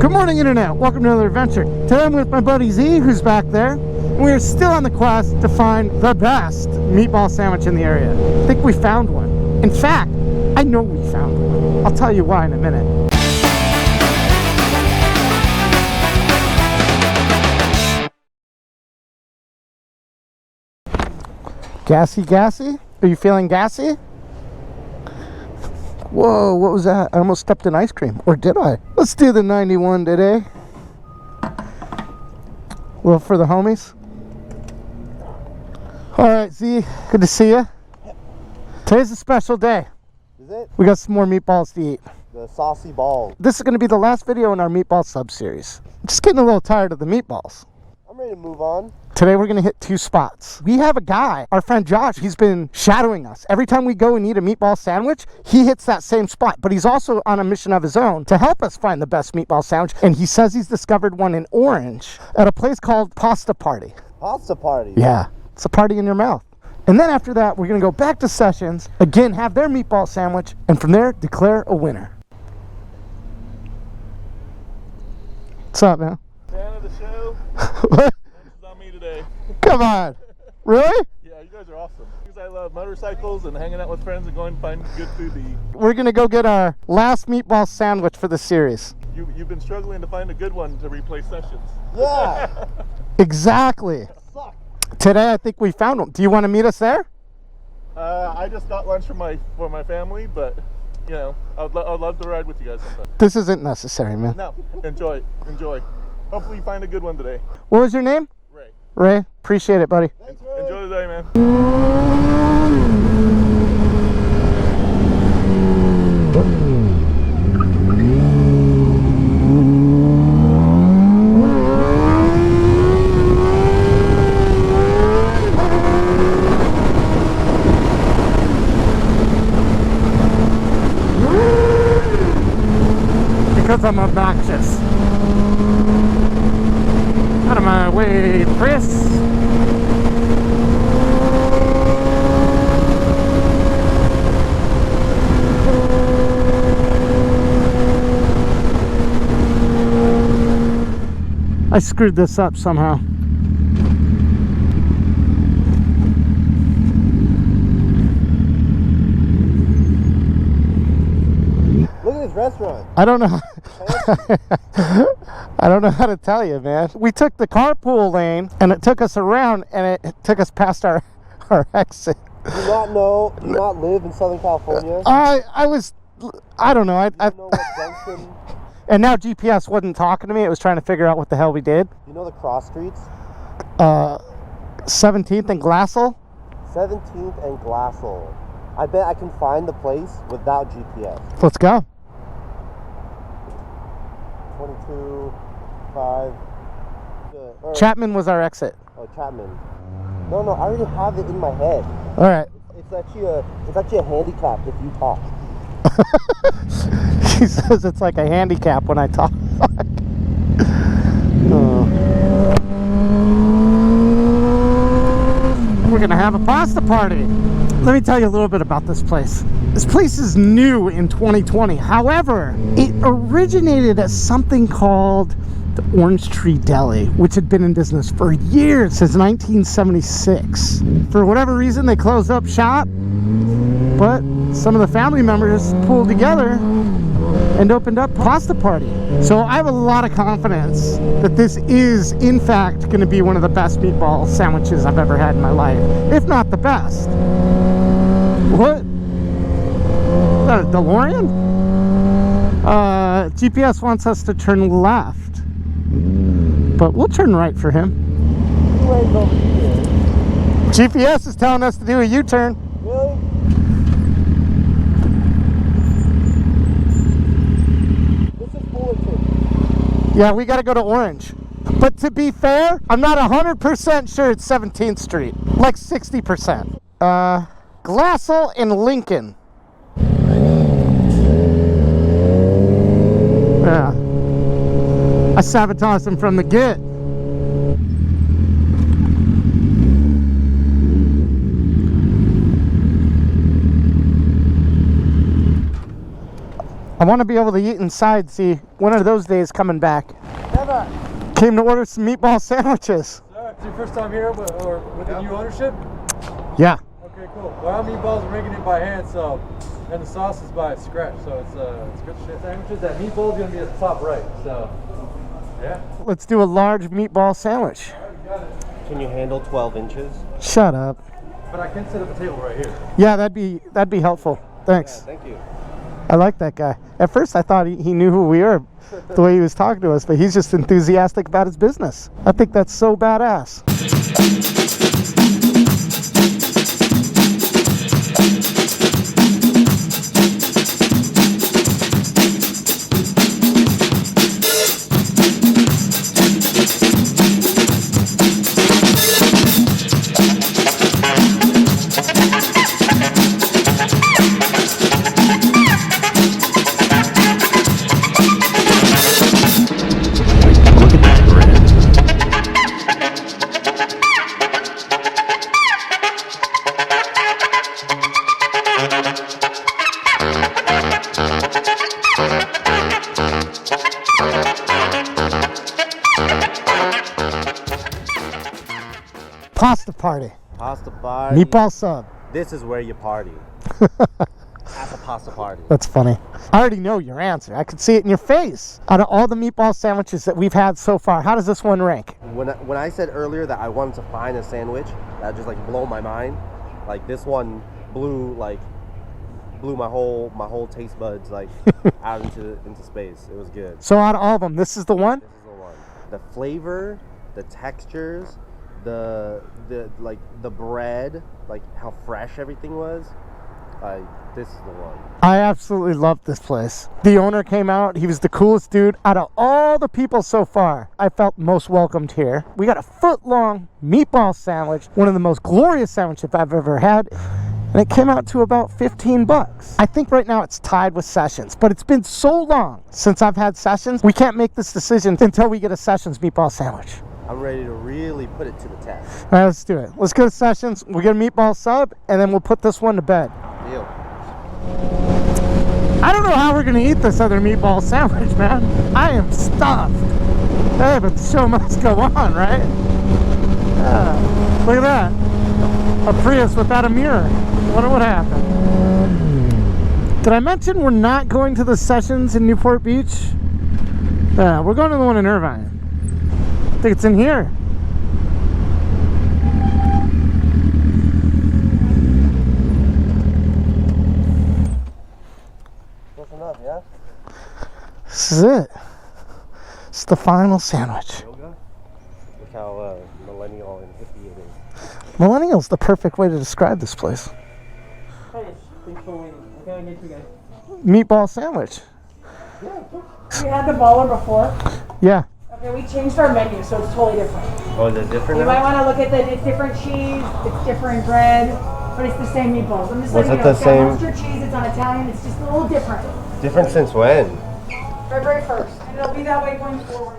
Good morning, Internet. Welcome to another adventure. Today I'm with my buddy Z, who's back there. And we are still on the quest to find the best meatball sandwich in the area. I think we found one. In fact, I know we found one. I'll tell you why in a minute. Gassy, gassy? Are you feeling gassy? Whoa, what was that? I almost stepped in ice cream. Or did I? Let's do the 91 today. Well, for the homies. Alright, Z, good to see you. Today's a special day. Is it? We got some more meatballs to eat. The saucy ball. This is going to be the last video in our meatball sub-series. Just getting a little tired of the meatballs. I'm ready to move on. Today we're going to hit two spots. We have a guy, our friend Josh, he's been shadowing us. Every time we go and eat a meatball sandwich, he hits that same spot. But he's also on a mission of his own to help us find the best meatball sandwich. And he says he's discovered one in Orange at a place called Pasta Party. Pasta Party? Yeah, it's a party in your mouth. And then after that, we're going to go back to Sessions, again have their meatball sandwich, and from there, declare a winner. What's up, man? Fan of the show. What? This is on me today. Come on. Really? Yeah, you guys are awesome. Because I love motorcycles and hanging out with friends and going to find good food to eat. We're going to go get our last meatball sandwich for the series. You've been struggling to find a good one to replace Sessions. Yeah. Exactly. Today, I think we found one. Do you want to meet us there? I just got lunch for my family, but you know, I'd love to ride with you guys sometime. This isn't necessary, man. No, enjoy. Hopefully you find a good one today. What was your name? Ray. Ray. Appreciate it, buddy. Thanks, Ray. Enjoy the day, man. Because I'm obnoxious. Out of my way, Chris. I screwed this up somehow. Look at this restaurant. I don't know. I don't know how to tell you, man. We took the carpool lane and it took us around and it took us past our exit. Do you not live in Southern California? I don't know. Do you know what junction? And now GPS wasn't talking to me. It was trying to figure out what the hell we did. You know the cross streets? 17th and Glassell? 17th and Glassell. I bet I can find the place without GPS. Let's go. 22, 5. Chapman was our exit. Oh, Chapman. No, I already have it in my head. All right. It's actually a handicap if you talk. She says it's like a handicap when I talk. Oh. We're gonna have a pasta party. Let me tell you a little bit about this place. This place is new in 2020. However, it originated as something called the Orange Tree Deli, which had been in business for years, since 1976. For whatever reason, they closed up shop, but some of the family members pulled together and opened up Pasta Party. So I have a lot of confidence that this is, in fact, going to be one of the best meatball sandwiches I've ever had in my life, if not the best. What? Is that a DeLorean? GPS wants us to turn left, but we'll turn right for him. GPS is telling us to do a U-turn. Really? This is Fullerton. Yeah, we got to go to Orange. But to be fair, I'm not 100% sure it's 17th Street. Like 60%. Glassell and Lincoln. Yeah. I sabotaged him from the get. I want to be able to eat inside. See, one of those days coming back. Never. Came to order some meatball sandwiches. Sir, it's your first time here with the new ownership? Yeah. Okay, cool. Well, our meatballs are making it by hand, so, and the sauce is by scratch, so it's good shit. Sandwiches, that meatball's gonna be at the top right, so, yeah. Let's do a large meatball sandwich. All right, you got it. Can you handle 12 inches? Shut up. But I can set up a table right here. Yeah, that'd be helpful. Thanks. Yeah, thank you. I like that guy. At first I thought he knew who we were, the way he was talking to us, but he's just enthusiastic about his business. I think that's so badass. Pasta party. Pasta party. Meatball sub. This is where you party. At the pasta party. That's funny. I already know your answer. I could see it in your face. Out of all the meatball sandwiches that we've had so far, how does this one rank? When I said earlier that I wanted to find a sandwich that just like blow my mind, like this one blew my whole taste buds like out into space. It was good. So out of all of them, this is the one? This is the one. The flavor, the textures, the bread, like how fresh everything was. This is the one. I absolutely loved this place. The owner came out. He was the coolest dude. Out of all the people so far, I felt most welcomed here. We got a foot-long meatball sandwich, one of the most glorious sandwiches I've ever had. And it came out to about 15 bucks. I think right now it's tied with Sessions, but it's been so long since I've had Sessions, we can't make this decision until we get a Sessions meatball sandwich. I'm ready to really put it to the test. All right, let's do it. Let's go to Sessions. We'll get a meatball sub, and then we'll put this one to bed. Deal. I don't know how we're gonna eat this other meatball sandwich, man. I am stuffed. Hey, but the show must go on, right? Look at that. A Prius without a mirror. Wonder what happened. Did I mention we're not going to the Sessions in Newport Beach? We're going to the one in Irvine. I think it's in here. Close enough, yeah? This is it. It's the final sandwich. Yoga? Look how millennial and hippie it is. Millennial's the perfect way to describe this place. Hey, thanks for waiting. What can I get you guys? Meatball sandwich. We had the baller before. Yeah. Okay, we changed our menu, so it's totally different. Oh, is it different You now? might want to look at it's different cheese, it's different bread, but it's the same meatballs. I'm just Was letting it you know, the it's same? got mustard cheese, it's on Italian, it's just a little different. Different since when? February 1st, and it'll be that way going forward.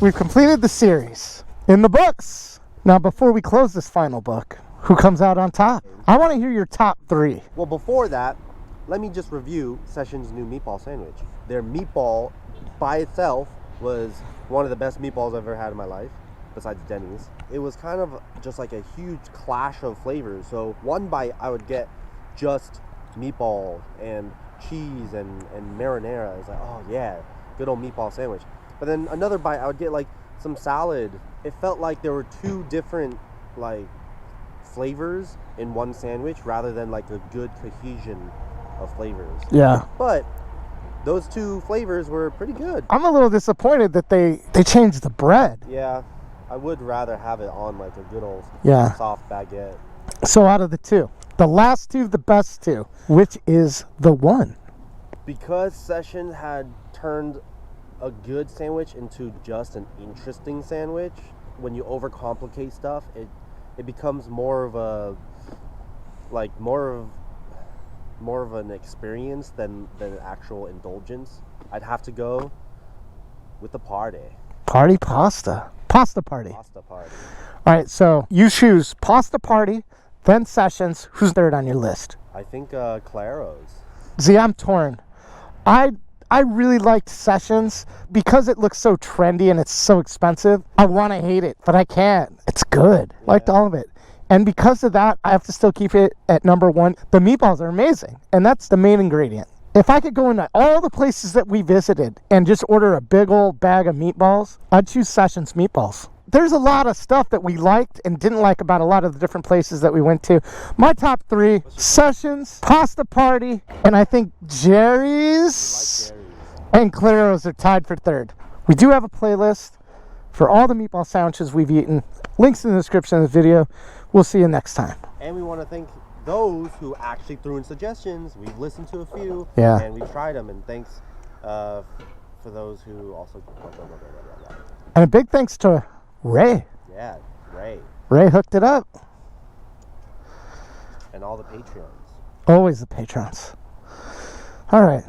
We've completed the series in the books. Now, before we close this final book, who comes out on top? I want to hear your top three. Well, before that, let me just review Sessions' new meatball sandwich. Their meatball by itself was one of the best meatballs I've ever had in my life, besides Denny's. It was kind of just like a huge clash of flavors. So one bite, I would get just meatball and cheese and marinara. It's like, oh yeah, good old meatball sandwich. But then another bite, I would get like some salad. It felt like there were two different like flavors in one sandwich rather than like a good cohesion of flavors. Yeah. But those two flavors were pretty good. I'm a little disappointed that they changed the bread. Yeah, I would rather have it on like a good old Yeah. soft baguette. So out of the two, the last two, the best two, which is the one? Because Session had turned a good sandwich into just an interesting sandwich, when you overcomplicate stuff, it becomes more of a more of an experience than an actual indulgence. I'd have to go with the party. Party pasta. Pasta party. Pasta party. All right, so you choose pasta party, then Sessions. Who's third on your list? I think Claro's. See, I'm torn. I really liked Sessions because it looks so trendy and it's so expensive. I want to hate it, but I can't. It's good. Liked all of it. And because of that, I have to still keep it at number one. The meatballs are amazing, and that's the main ingredient. If I could go into all the places that we visited and just order a big old bag of meatballs, I'd choose Sessions meatballs. There's a lot of stuff that we liked and didn't like about a lot of the different places that we went to. My top three: Sessions, Pasta Party, and I think Jerry's and Claro's are tied for third. We do have a playlist for all the meatball sandwiches we've eaten. Links in the description of the video. We'll see you next time. And we want to thank those who actually threw in suggestions. We've listened to a few, and we've tried them. And thanks for those who also... And a big thanks to Ray. Yeah, Ray. Ray hooked it up. And all the Patreons. Always the patrons. All right.